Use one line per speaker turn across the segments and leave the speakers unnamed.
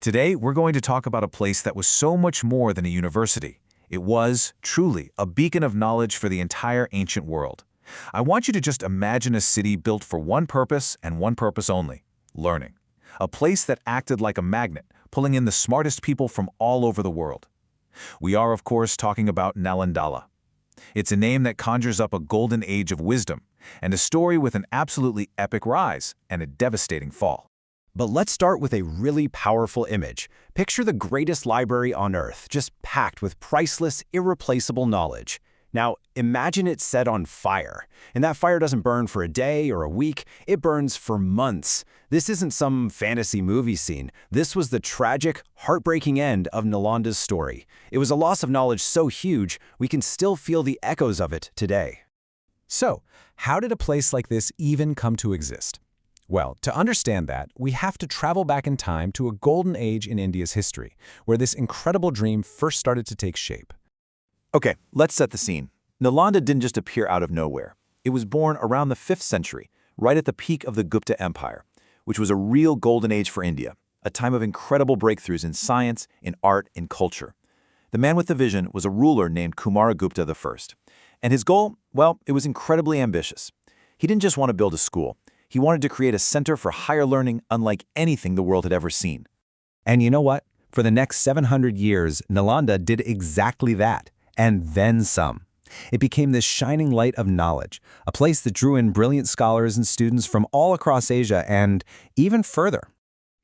Today, we're going to talk about a place that was so much more than a university. It was, truly, a beacon of knowledge for the entire ancient world. I want you to just imagine a city built for one purpose and one purpose only: learning. A place that acted like a magnet, pulling in the smartest people from all over the world. We are, of course, talking about Nalanda. It's a name that conjures up a golden age of wisdom, and a story with an absolutely epic rise and a devastating fall.
But let's start with a really powerful image. Picture the greatest library on Earth, just packed with priceless, irreplaceable knowledge. Now, imagine it set on fire. And that fire doesn't burn for a day or a week, it burns for months. This isn't some fantasy movie scene. This was the tragic, heartbreaking end of Nalanda's story. It was a loss of knowledge so huge, we can still feel the echoes of it today.
So, how did a place like this even come to exist? Well, to understand that, we have to travel back in time to a golden age in India's history, where this incredible dream first started to take shape.
Okay, let's set the scene. Nalanda didn't just appear out of nowhere. It was born around the 5th century, right at the peak of the Gupta Empire, which was a real golden age for India, a time of incredible breakthroughs in science, in art, in culture. The man with the vision was a ruler named Gupta I. And his goal, well, it was incredibly ambitious. He didn't just want to build a school. He wanted to create a center for higher learning unlike anything the world had ever seen.
And you know what? For the next 700 years, Nalanda did exactly that, and then some. It became this shining light of knowledge, a place that drew in brilliant scholars and students from all across Asia and even further.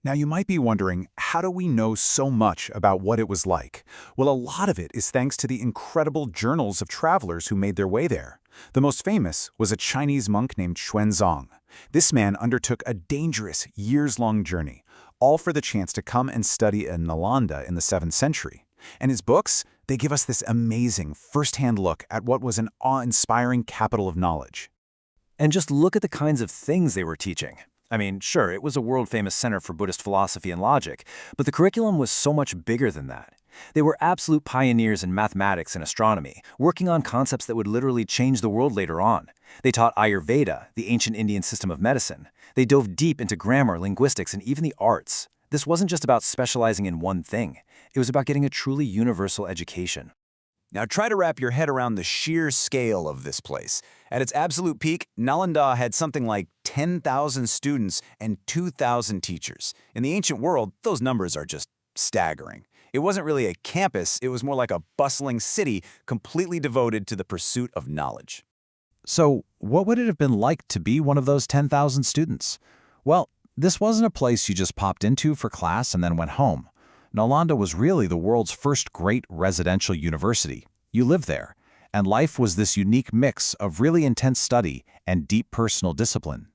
Now you might be wondering, how do we know so much about what it was like? Well, a lot of it is thanks to the incredible journals of travelers who made their way there. The most famous was a Chinese monk named Xuanzang. This man undertook a dangerous, years-long journey, all for the chance to come and study in Nalanda in the 7th century. And his books, they give us this amazing first-hand look at what was an awe-inspiring capital of knowledge.
And just look at the kinds of things they were teaching. I mean, sure, it was a world-famous center for Buddhist philosophy and logic, but the curriculum was so much bigger than that. They were absolute pioneers in mathematics and astronomy, working on concepts that would literally change the world later on. They taught Ayurveda, the ancient Indian system of medicine. They dove deep into grammar, linguistics, and even the arts. This wasn't just about specializing in one thing. It was about getting a truly universal education.
Now try to wrap your head around the sheer scale of this place. At its absolute peak, Nalanda had something like 10,000 students and 2,000 teachers. In the ancient world, those numbers are just staggering. It wasn't really a campus, it was more like a bustling city completely devoted to the pursuit of knowledge.
So, what would it have been like to be one of those 10,000 students? Well, this wasn't a place you just popped into for class and then went home. Nalanda was really the world's first great residential university. You lived there, and life was this unique mix of really intense study and deep personal discipline.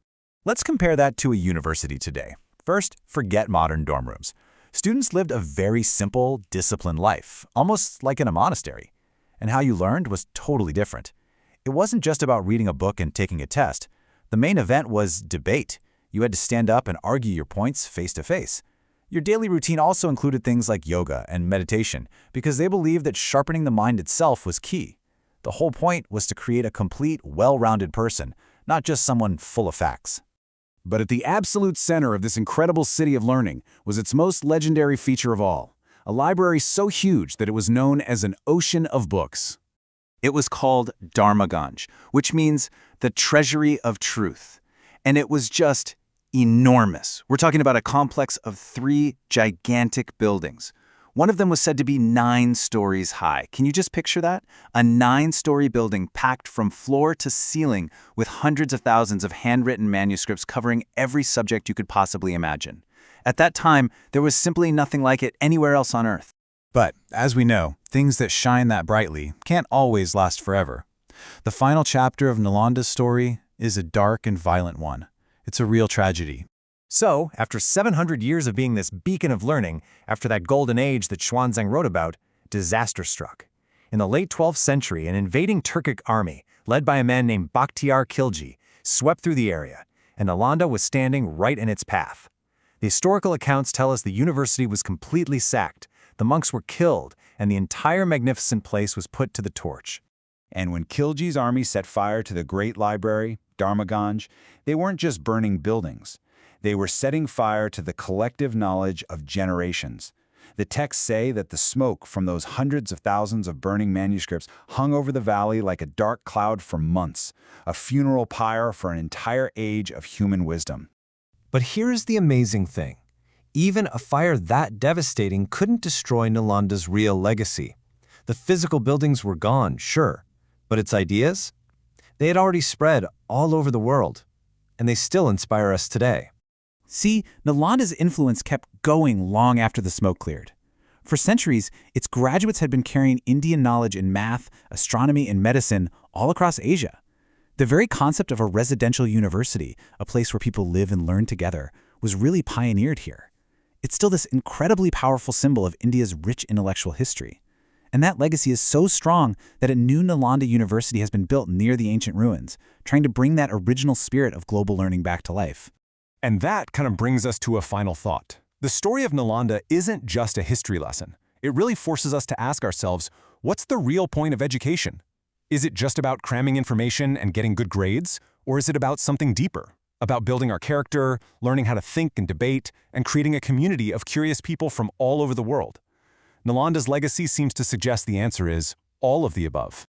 Let's compare that to a university today. First, forget modern dorm rooms. Students lived a very simple, disciplined life, almost like in a monastery. And how you learned was totally different. It wasn't just about reading a book and taking a test. The main event was debate. You had to stand up and argue your points face to face. Your daily routine also included things like yoga and meditation because they believed that sharpening the mind itself was key. The whole point was to create a complete, well-rounded person, not just someone full of facts.
But at the absolute center of this incredible city of learning was its most legendary feature of all, a library so huge that it was known as an ocean of books.
It was called Dharmaganj, which means the treasury of truth. And it was just enormous. We're talking about a complex of 3 gigantic buildings. One of them was said to be 9 stories high. Can you just picture that? A 9-story building packed from floor to ceiling with hundreds of thousands of handwritten manuscripts covering every subject you could possibly imagine. At that time, there was simply nothing like it anywhere else on Earth.
But, as we know, things that shine that brightly can't always last forever. The final chapter of Nalanda's story is a dark and violent one. It's a real tragedy. So, after 700 years of being this beacon of learning, after that golden age that Xuanzang wrote about, disaster struck. In the late 12th century, an invading Turkic army, led by a man named Bakhtiar Khilji, swept through the area, and Nalanda was standing right in its path. The historical accounts tell us the university was completely sacked, the monks were killed, and the entire magnificent place was put to the torch.
And when Khilji's army set fire to the great library, Dharmaganj, they weren't just burning buildings. They were setting fire to the collective knowledge of generations. The texts say that the smoke from those hundreds of thousands of burning manuscripts hung over the valley like a dark cloud for months, a funeral pyre for an entire age of human wisdom.
But here's the amazing thing. Even a fire that devastating couldn't destroy Nalanda's real legacy. The physical buildings were gone, sure, but its ideas? They had already spread all over the world, and they still inspire us today.
See, Nalanda's influence kept going long after the smoke cleared. For centuries, its graduates had been carrying Indian knowledge in math, astronomy, and medicine all across Asia. The very concept of a residential university, a place where people live and learn together, was really pioneered here. It's still this incredibly powerful symbol of India's rich intellectual history. And that legacy is so strong that a new Nalanda University has been built near the ancient ruins, trying to bring that original spirit of global learning back to life.
And that kind of brings us to a final thought. The story of Nalanda isn't just a history lesson. It really forces us to ask ourselves, what's the real point of education? Is it just about cramming information and getting good grades? Or is it about something deeper? About building our character, learning how to think and debate, and creating a community of curious people from all over the world? Nalanda's legacy seems to suggest the answer is all of the above.